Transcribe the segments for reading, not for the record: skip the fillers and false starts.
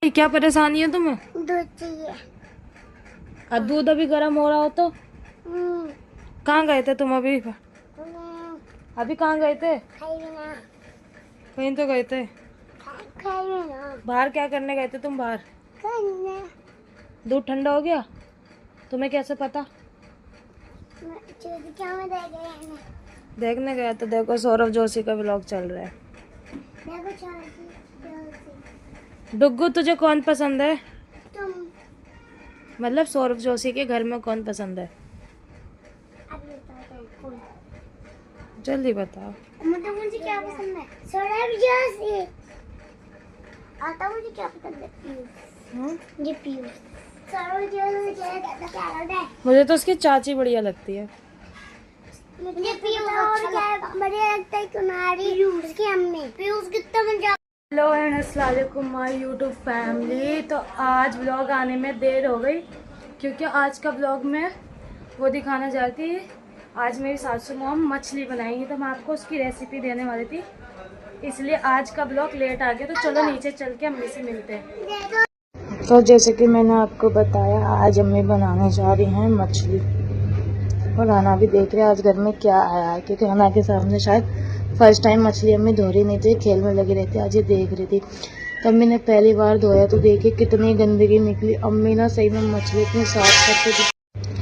की क्या परेशानी है तुम्हें? दूध चाहिए। और दूध अभी गर्म हो रहा हो तो कहाँ गए थे तुम अभी? अभी कहाँ गए थे? कहीं तो गए थे। बाहर क्या करने गए थे तुम? बाहर दूध ठंडा हो गया? तुम्हें कैसे पता? देखने गया तो देखो सौरभ जोशी का व्लॉग चल रहा है। डुग्गू तुझे कौन पसंद है? तुम। मतलब सौरभ जोशी के घर में कौन पसंद है? जल्दी बताओ। मतलब मुझे क्या पसंद है? सौरभ जोशी। आता मुझे क्या पसंद है? पीयूष। ये पीयूष। सौरभ जोशी क्या? मुझे तो उसकी चाची बढ़िया लगती है। मुझे पीयूष और क्या बढ़िया लगता है? तुम्हारी उसकी अम्मी पीयूष कितना मजा। हेलो एंड अस्सलाम वालेकुम माय यूट्यूब फैमिली। तो आज व्लॉग आने में देर हो गई क्योंकि आज का व्लॉग में वो दिखाना चाहती है। आज मेरी सासू मॉम मछली बनाएंगी तो मैं आपको उसकी रेसिपी देने वाली थी, इसलिए आज का व्लॉग लेट आ गया। तो चलो नीचे चल के अम्मी से मिलते हैं। तो जैसे कि मैंने आपको बताया, आज अम्मी बनाने जा रही हैं मछली और हना भी देख रहे हैं आज घर में क्या आया है, क्योंकि हना के सामने शायद फर्स्ट टाइम मछली अम्मी धो रही नहीं थी, खेल में लगी रहती, आज ये देख रही थी। तो अम्मी ने पहली बार धोया तो देखिए कितनी गंदगी निकली। अम्मी ना सही में मछली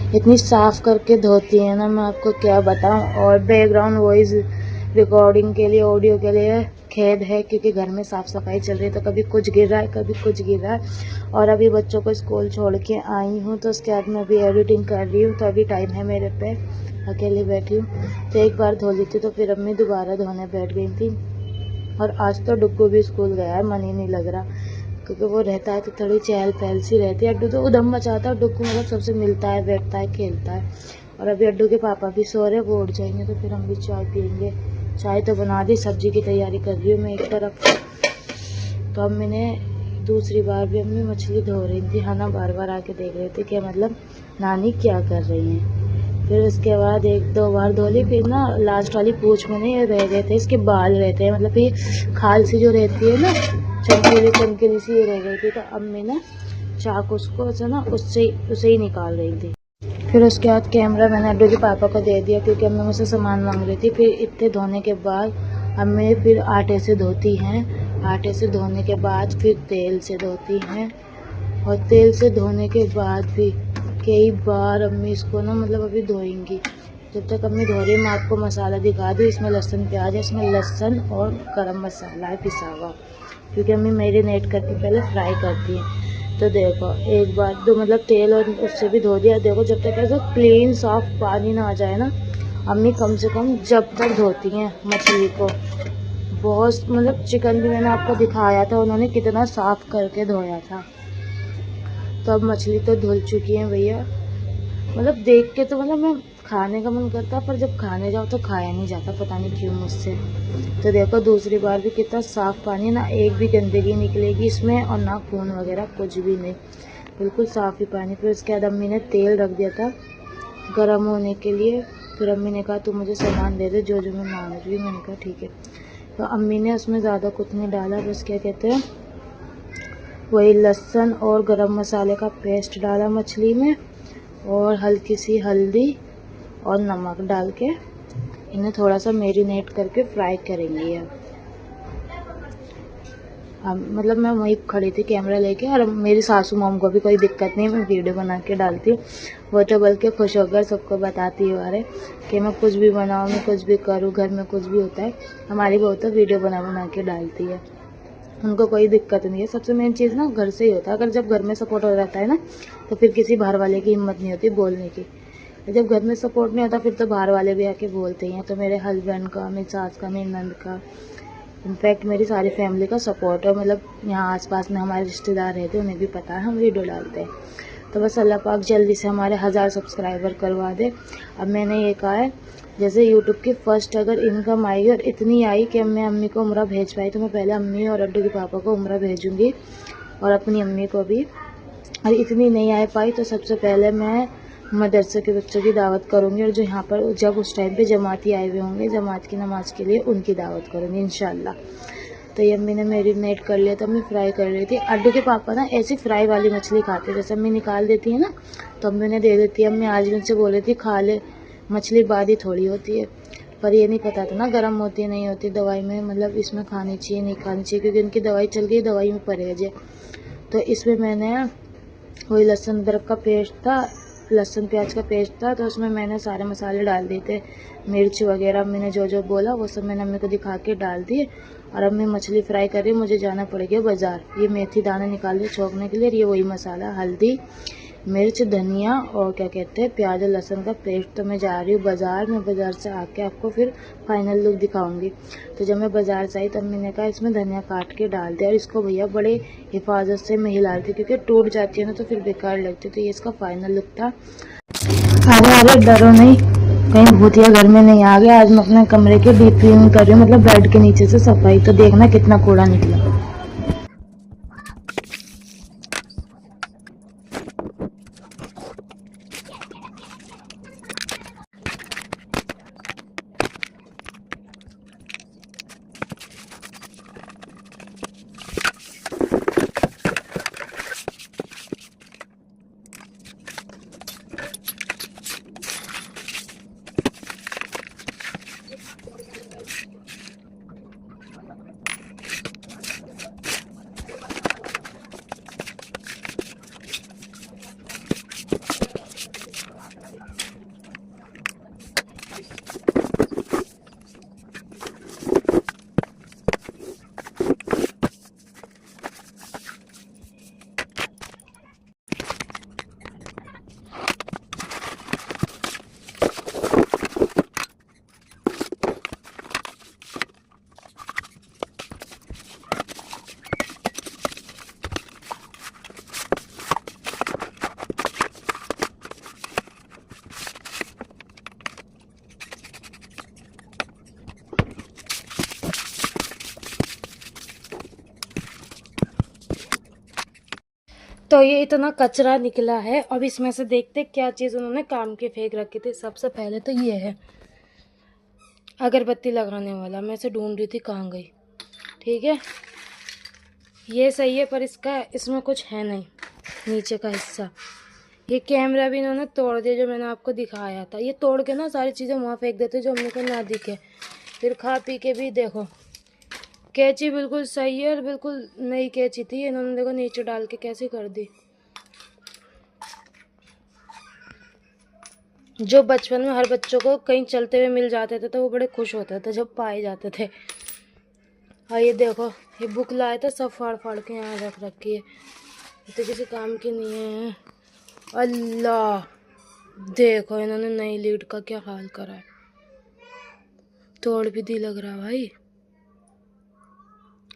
इतनी साफ करके धोती है ना, मैं आपको क्या बताऊं। और बैकग्राउंड वॉइस रिकॉर्डिंग के लिए, ऑडियो के लिए खेद है क्योंकि घर में साफ सफाई चल रही है, तो कभी कुछ गिर रहा है कभी कुछ गिर रहा है। और अभी बच्चों को स्कूल छोड़ के आई हूँ तो उसके बाद मैं अभी एडिटिंग कर रही हूँ, तो अभी टाइम है मेरे पे, अकेले बैठी हूँ। तो एक बार धो ली थी तो फिर अम्मी दोबारा धोने बैठ गई थी। और आज तो डुग्गू भी स्कूल गया है, मन ही नहीं लग रहा क्योंकि वो रहता है तो थोड़ी चहल पहल सी रहती है। अड्डू तो उधम मचाता है, डुग्गू मतलब सबसे मिलता है, बैठता है, खेलता है। और अभी अड्डू के पापा भी सो रहे, वो उठ जाएंगे तो फिर हम भी चाय पियेंगे। चाय तो बना दी, सब्जी की तैयारी कर रही हूँ मैं एक तरफ। तो अब मैंने दूसरी बार भी अम्मी मछली धो रही थी, हना बार बार आके देख रहे थे कि मतलब नानी क्या कर रही हैं। फिर उसके बाद एक दो बार धो ली, फिर ना लास्ट वाली पूंछ में नहीं रह गए थे, इसके बाल रहते हैं, मतलब ये खाल सी जो रहती है ना, चमकीली सी रह गई थी। तो अम्मी ना चाकू उसको से ना उससे ही निकाल रही थी। फिर उसके बाद कैमरा मैंने अड्डू के पापा को दे दिया क्योंकि अम्मी मुझसे सामान मांग रही थी। फिर इतने धोने के बाद अम्मी फिर आटे से धोती हैं, आटे से धोने के बाद फिर तेल से धोती हैं, और तेल से धोने के बाद भी कई बार अम्मी इसको ना मतलब अभी धोएंगी। जब तक अम्मी धो रही है मैं आपको मसाला दिखा दूँ। इसमें लहसुन प्याज है, इसमें लहसुन और गरम मसाला है पिसा हुआ, क्योंकि अम्मी मैरिनेट करके पहले फ्राई करती है। तो देखो एक बार दो मतलब तेल और उससे भी धो दिया। देखो जब तक ऐसा क्लीन साफ पानी ना आ जाए ना, अम्मी कम से कम जब तक धोती हैं मछली को। बहुत मतलब चिकन भी मैंने आपको दिखाया था उन्होंने कितना साफ करके धोया था। तो अब मछली तो धुल चुकी है भैया, मतलब देख के तो मतलब मैं खाने का मन करता, पर जब खाने जाओ तो खाया नहीं जाता, पता नहीं क्यों मुझसे। तो देखो दूसरी बार भी कितना साफ़ पानी, ना एक भी गंदगी निकलेगी इसमें और ना खून वगैरह कुछ भी नहीं, बिल्कुल साफ़ ही पानी। फिर उसके बाद अम्मी ने तेल रख दिया था गर्म होने के लिए। फिर अम्मी ने कहा तू मुझे सामान दे दे जो जो मैं मांग रही हूँ। मैंने कहा ठीक है। तो अम्मी ने उसमें ज़्यादा कुछ नहीं डाला, बस क्या कहते हैं वही लहसुन और गरम मसाले का पेस्ट डाला मछली में, और हल्की सी हल्दी और नमक डाल के इन्हें थोड़ा सा मैरिनेट करके फ्राई करेंगे। अब मतलब मैं वहीं खड़ी थी कैमरा लेके, और मेरी सासू मॉम को भी कोई दिक्कत नहीं, मैं वीडियो बना के डालती हूँ। वो तो बल्कि खुश होकर सबको बताती है अरे कि मैं कुछ भी बनाऊँ, मैं कुछ भी करूँ, घर में कुछ भी होता है हमारी बहू तो वीडियो बना के डालती है, उनको कोई दिक्कत नहीं है। सबसे मेन चीज़ ना घर से ही होता है। अगर जब घर में सपोर्ट हो जाता है ना तो फिर किसी बाहर वाले की हिम्मत नहीं होती बोलने की। जब घर में सपोर्ट नहीं होता फिर तो बाहर वाले भी आके बोलते हैं। तो मेरे हस्बैंड का, मेरी सास का, मेरी नंद का, इनफैक्ट मेरी सारी फैमिली का सपोर्ट है। मतलब यहाँ आसपास में हमारे रिश्तेदार रहते हैं, उन्हें भी पता है हम वीडियो डालते हैं। तो बस अल्लाह पाक जल्दी से हमारे 1000 सब्सक्राइबर करवा दे। अब मैंने ये कहा है जैसे यूट्यूब की फ़र्स्ट अगर इनकम आई और इतनी आई कि मैं अम्मी को उम्रा भेज पाई, तो मैं पहले अम्मी और अड्डू के पापा को उम्रा भेजूँगी और अपनी अम्मी को भी। और इतनी नहीं आ पाई तो सबसे पहले मैं मदरसे के बच्चों की दावत करूँगी, और जो यहाँ पर जब उस टाइम पे जमाती आए हुए होंगे जमात की नमाज़ के लिए उनकी दावत करूँगी इंशाल्लाह। तो ये अम्मी ने मैरिनेट कर लिया, तो अम्मी फ्राई कर रही थी। अड्डू के पापा ना ऐसी फ्राई वाली मछली खाते, जैसे अम्मी निकाल देती है ना तो अम्मी ने दे देती है। अम्मी आज दिन से बोल रही थी खा ले, मछली बादी थोड़ी होती है, पर ये नहीं पता था ना गर्म होती है नहीं होती दवाई में, मतलब इसमें खानी चाहिए नहीं खानी चाहिए, क्योंकि उनकी दवाई चल गई, दवाई में परहेज है। तो इसमें मैंने वही लहसुन अदरक का पेस्ट था, लहसुन प्याज का पेस्ट था, तो उसमें मैंने सारे मसाले डाल दिए थे, मिर्च वगैरह मैंने जो जो बोला वो सब मैंने अम्मी को दिखा के डाल दिए। और अब मैं मछली फ्राई कर रही हूँ, मुझे जाना पड़ेगा बाज़ार, ये मेथी दाने निकाल दिए छोंकने के लिए। ये वही मसाला, हल्दी, मिर्च, धनिया और क्या कहते हैं प्याज और लहसुन का पेस्ट। तो मैं जा रही हूँ बाज़ार में, बाज़ार से आके आपको फिर फाइनल लुक दिखाऊंगी। तो जब मैं बाज़ार से आई तो अम्मी ने कहा इसमें धनिया काट के डाल दिया, और इसको भैया बड़े हिफाजत से मैं हिला रही थी, क्योंकि टूट जाती है ना तो फिर बेकार लगती है। तो ये इसका फाइनल लुक था। अरे अरे डरो नहीं, कहीं भूतिया घर में नहीं आ गया। आज मैं अपने कमरे की डीप क्लीनिंग कर रही हूँ, मतलब बेड के नीचे से सफाई। तो देखना कितना कूड़ा निकला। तो ये इतना कचरा निकला है। अब इसमें से देखते क्या चीज़ उन्होंने काम के फेंक रखी थी। सबसे पहले तो ये है अगरबत्ती लगाने वाला, मैं इसे ढूंढ रही थी कहाँ गई। ठीक है, ये सही है, पर इसमें कुछ है नहीं नीचे का हिस्सा। ये कैमरा भी इन्होंने तोड़ दिया जो मैंने आपको दिखाया था। ये तोड़ के ना सारी चीज़ें वहाँ फेंक देते जो हमने को ना दिखे, फिर खा पी के भी। देखो कैंची बिल्कुल सही है और बिल्कुल नई कैंची थी, इन्होंने देखो नीचे डाल के कैसे कर दी। जो बचपन में हर बच्चों को कहीं चलते हुए मिल जाते थे तो वो बड़े खुश होते थे जब पाए जाते थे। और ये देखो ये बुक लाए थे, सब फाड़ फाड़ के यहाँ रख रखी है, ये तो किसी काम की नहीं है। अल्लाह, देखो इन्होंने नई लीड का क्या हाल करा है, तोड़ भी दी लग रहा भाई,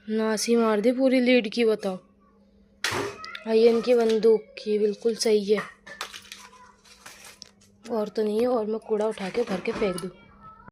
नासी मार दी पूरी लीड की। बताओ, ये इनकी बंदूक की बिल्कुल सही है, और तो नहीं है। और मैं कूड़ा उठा के भर के फेंक दूँ।